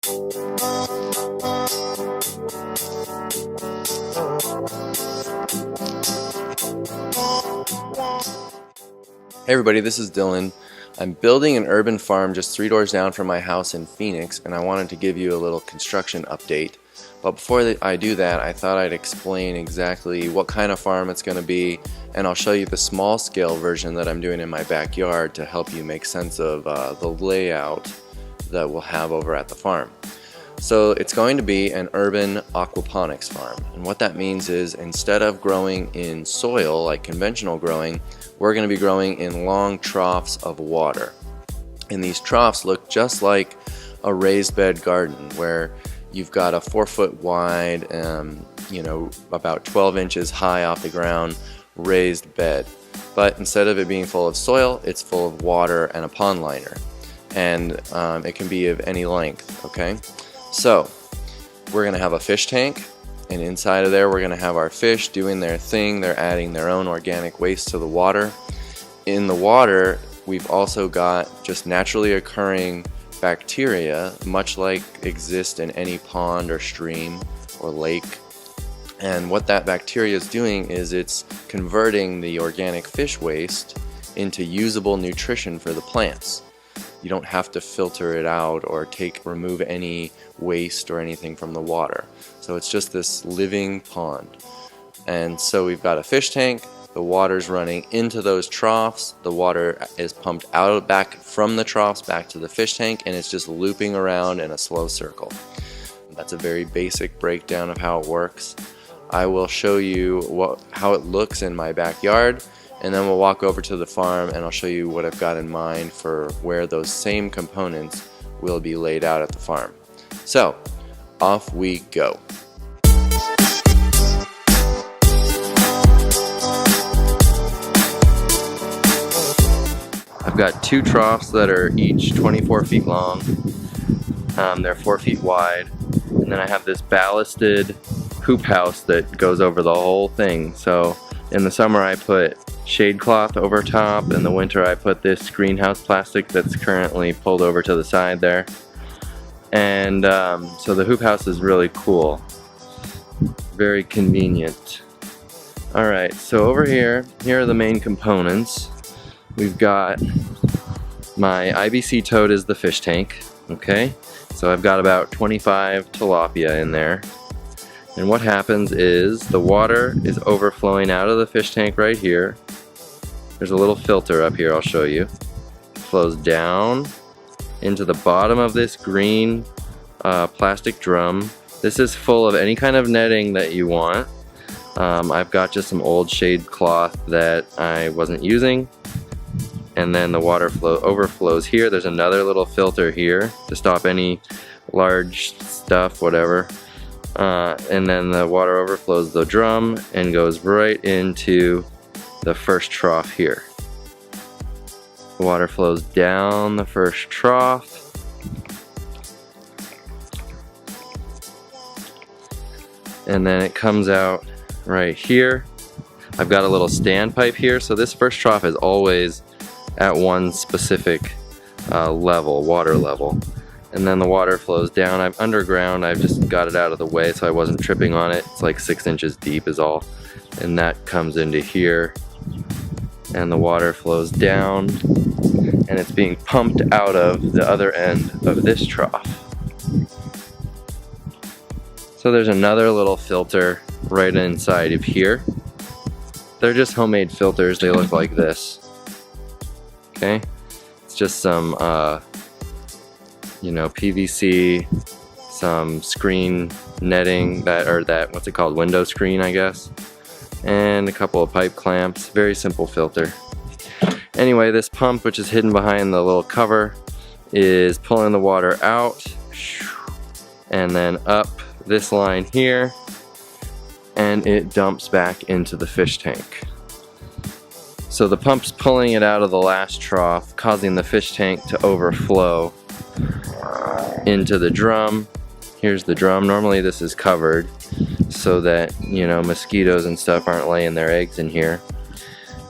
Hey everybody, this is Dylan. I'm building an urban farm just 3 doors down from my house in Phoenix, and I wanted to give you a little construction update. But before I do that, I thought I'd explain exactly what kind of farm it's going to be, and I'll show you the small scale version that I'm doing in my backyard to help you make sense of the layout that we'll have over at the farm. So it's going to be an urban aquaponics farm, and what that means is instead of growing in soil like conventional growing, we're going to be growing in long troughs of water. And these troughs look just like a raised bed garden where you've got a 4-foot wide, about 12 inches high off the ground raised bed. But instead of it being full of soil, it's full of water and a pond liner. And it can be of any length, okay? So we're going to have a fish tank, and inside of there we're going to have our fish doing their thing. They're adding their own organic waste to the water. In the water we've also got just naturally occurring bacteria, much like exist in any pond or stream or lake. And what that bacteria is doing is it's converting the organic fish waste into usable nutrition for the plants. You don't have to filter it out or remove any waste or anything from the water. So it's just this living pond. And so we've got a fish tank, the water's running into those troughs, the water is pumped back from the troughs back to the fish tank, and it's just looping around in a slow circle. That's a very basic breakdown of how it works. I will show you how it looks in my backyard, and then we'll walk over to the farm and I'll show you what I've got in mind for where those same components will be laid out at the farm. So, off we go. I've got 2 troughs that are each 24 feet long. They're 4 feet wide. And then I have this ballasted hoop house that goes over the whole thing. So in the summer I put shade cloth over top. In the winter I put this greenhouse plastic that's currently pulled over to the side there. And so the hoop house is really cool. Very convenient. Alright, so over here are the main components. We've got my IBC toad is the fish tank, okay? So I've got about 25 tilapia in there. And what happens is the water is overflowing out of the fish tank right here. There's a little filter up here I'll show you. It flows down into the bottom of this green plastic drum. This is full of any kind of netting that you want. I've got just some old shade cloth that I wasn't using. And then the water overflows here. There's another little filter here to stop any large stuff, whatever. And then the water overflows the drum and goes right into the first trough here. The water flows down the first trough. And then it comes out right here. I've got a little standpipe here, so this first trough is always at one specific water level. And then the water flows down. I'm underground, I've just got it out of the way so I wasn't tripping on it. It's like 6 inches deep is all. And that comes into here. And the water flows down. And it's being pumped out of the other end of this trough. So there's another little filter right inside of here. They're just homemade filters, they look like this. Okay, it's just some PVC, some screen netting what's it called, window screen I guess, and a couple of pipe clamps. Very simple filter. Anyway, this pump, which is hidden behind the little cover, is pulling the water out and then up this line here, and it dumps back into the fish tank. So the pump's pulling it out of the last trough, causing the fish tank to overflow into the drum. Here's the drum. Normally this is covered so that, mosquitoes and stuff aren't laying their eggs in here.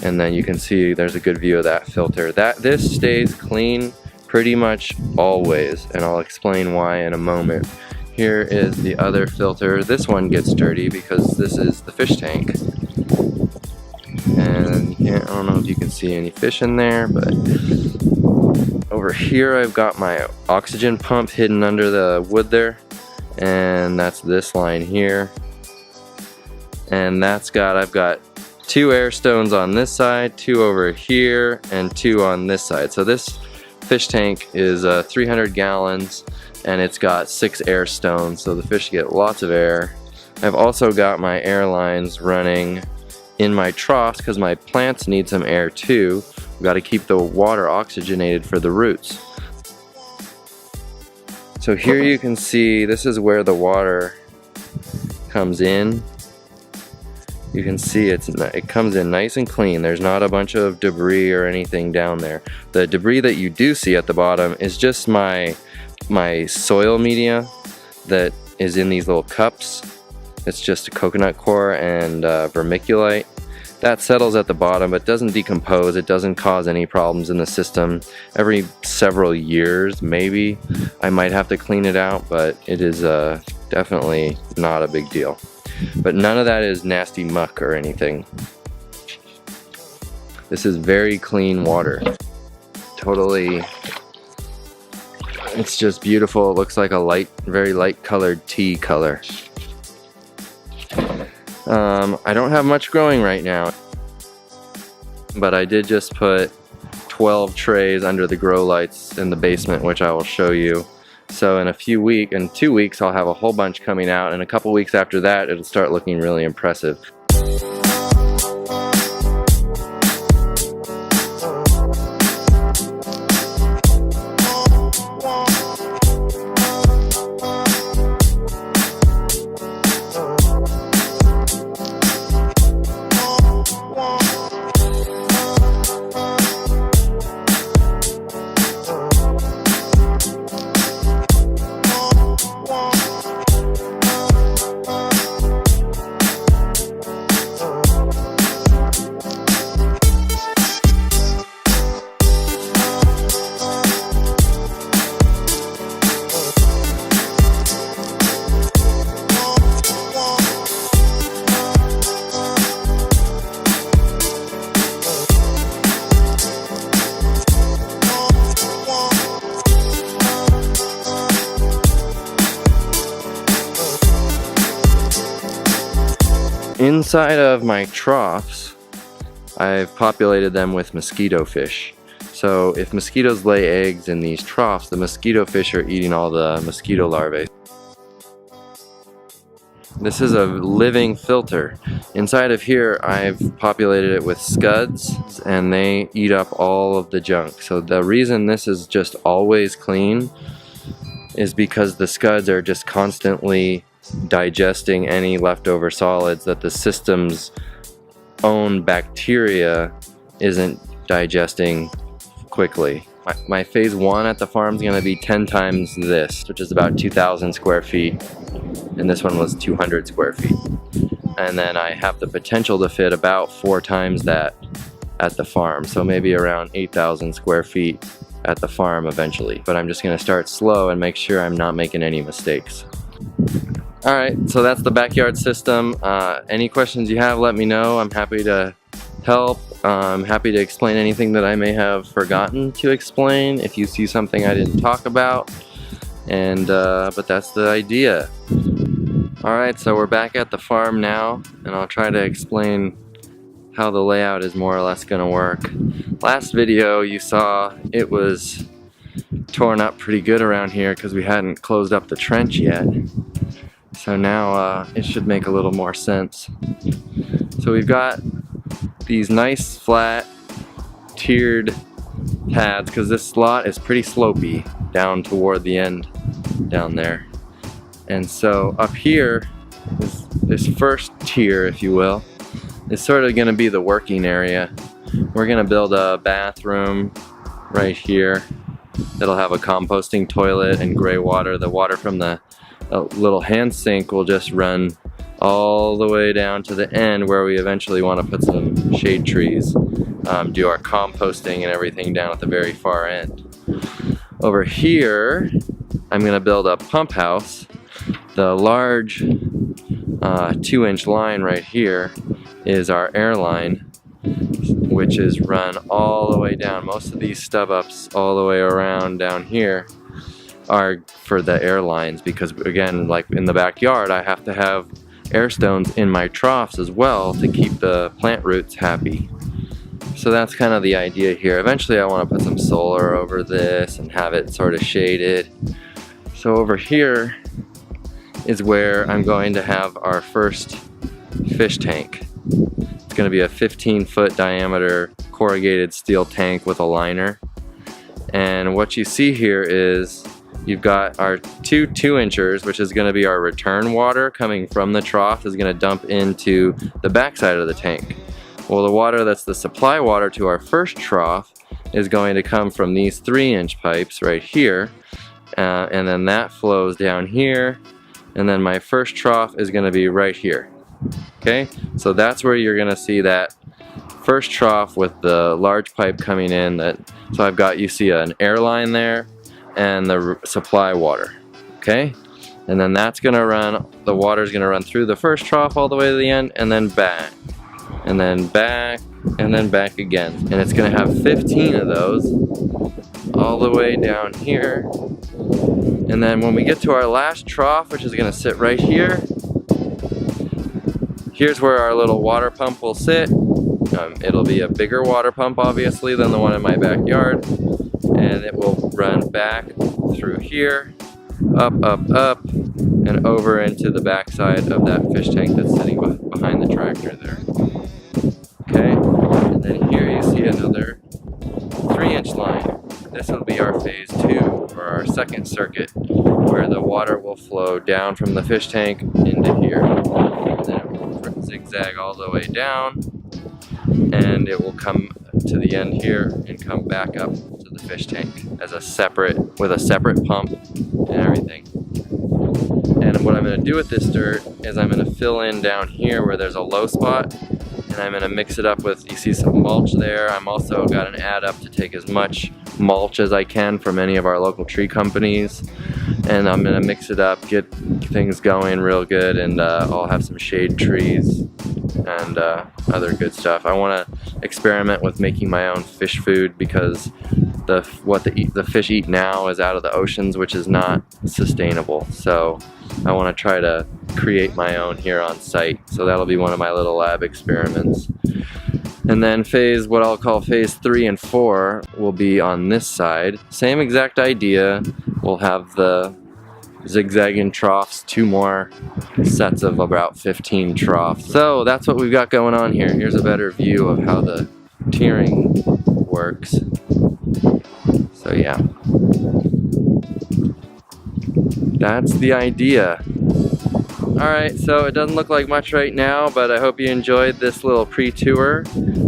And then you can see there's a good view of that filter. This stays clean pretty much always, and I'll explain why in a moment. Here is the other filter. This one gets dirty because this is the fish tank. And I don't know if you can see any fish in there, but over here I've got my oxygen pump hidden under the wood there, and that's this line here. And I've got 2 air stones on this side, 2 over here, and 2 on this side. So this fish tank is 300 gallons, and it's got 6 air stones, so the fish get lots of air. I've also got my air lines running in my troughs because my plants need some air too. We've got to keep the water oxygenated for the roots. So here you can see this is where the water comes in. You can see it comes in nice and clean. There's not a bunch of debris or anything down there. The debris that you do see at the bottom is just my soil media that is in these little cups. It's just a coconut coir and vermiculite. That settles at the bottom but doesn't decompose. It doesn't cause any problems in the system. Every several years maybe I might have to clean it out, but it is definitely not a big deal. But none of that is nasty muck or anything. This is very clean water. Totally, it's just beautiful. It looks like a very light colored tea color. I don't have much growing right now, but I did just put 12 trays under the grow lights in the basement, which I will show you. So in 2 weeks I'll have a whole bunch coming out, and a couple weeks after that it'll start looking really impressive. Inside of my troughs, I've populated them with mosquito fish. So if mosquitoes lay eggs in these troughs, the mosquito fish are eating all the mosquito larvae. This is a living filter. Inside of here, I've populated it with scuds, and they eat up all of the junk. So the reason this is just always clean is because the scuds are just constantly digesting any leftover solids that the system's own bacteria isn't digesting quickly. My phase 1 at the farm is going to be 10 times this, which is about 2,000 square feet, and this one was 200 square feet. And then I have the potential to fit about 4 times that at the farm, so maybe around 8,000 square feet at the farm eventually. But I'm just going to start slow and make sure I'm not making any mistakes. Alright, so that's the backyard system. Any questions you have, let me know. I'm happy to help. I'm happy to explain anything that I may have forgotten to explain if you see something I didn't talk about. And but that's the idea. Alright, so we're back at the farm now, and I'll try to explain how the layout is more or less going to work. Last video you saw it was torn up pretty good around here because we hadn't closed up the trench yet. So now it should make a little more sense. So we've got these nice flat tiered pads because this lot is pretty slopey down toward the end down there. And so up here, this first tier, if you will, is sort of going to be the working area. We're going to build a bathroom right here that'll have a composting toilet and gray water. The water from the little hand sink will just run all the way down to the end where we eventually want to put some shade trees, do our composting and everything down at the very far end. Over here, I'm going to build a pump house. The large 2-inch line right here is our air line, which is run all the way down. Most of these stub ups all the way around down here are for the air lines, because again, like in the backyard, I have to have air stones in my troughs as well to keep the plant roots happy. So that's kind of the idea here. Eventually I want to put some solar over this and have it sort of shaded. So over here is where I'm going to have our first fish tank. It's going to be a 15-foot diameter corrugated steel tank with a liner. And what you see here is you've got our two 2-inchers, which is going to be our return water coming from the trough, is going to dump into the backside of the tank. Well, the water that's the supply water to our first trough is going to come from these 3-inch pipes right here, and then that flows down here, and then my first trough is going to be right here. Okay, so that's where you're going to see that first trough with the large pipe coming in. So I've got, you see an air line there and the supply water. Okay, and then that's going to run, the water's going to run through the first trough all the way to the end, and then back. And then back, and then back again. And it's going to have 15 of those all the way down here. And then when we get to our last trough, which is going to sit right here, here's where our little water pump will sit. It'll be a bigger water pump, obviously, than the one in my backyard. And it will run back through here, up, up, up, and over into the backside of that fish tank that's sitting behind the tractor there. Okay, and then here you see another 3-inch line. This will be our phase 2, or our second circuit, where the water will flow down from the fish tank into here. And then it will zigzag all the way down, and it will come to the end here and come back up to the fish tank as a separate, with a separate pump and everything. And what I'm going to do with this dirt is I'm going to fill in down here where there's a low spot, and I'm going to mix it up with, you see some mulch there. I'm also got an add up to take as much mulch as I can from any of our local tree companies, and I'm going to mix it up, get things going real good, and I'll have some shade trees and other good stuff. I want to experiment with making my own fish food, because what the fish eat now is out of the oceans, which is not sustainable. So I want to try to create my own here on site. So that'll be one of my little lab experiments. And then what I'll call phase 3 and 4 will be on this side. Same exact idea. We'll have the zigzagging troughs, 2 more sets of about 15 troughs. So that's what we've got going on here. Here's a better view of how the tiering works. So yeah, that's the idea. Alright, so it doesn't look like much right now, but I hope you enjoyed this little pre-tour.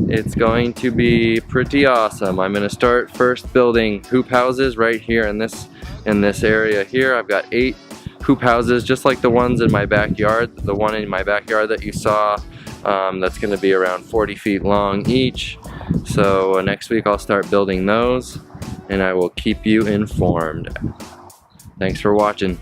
It's going to be pretty awesome. I'm going to start first building hoop houses right here in this area here. I've got 8 hoop houses, just like the ones in my backyard. The one in my backyard that you saw, that's going to be around 40 feet long each. So next week I'll start building those, and I will keep you informed. Thanks for watching.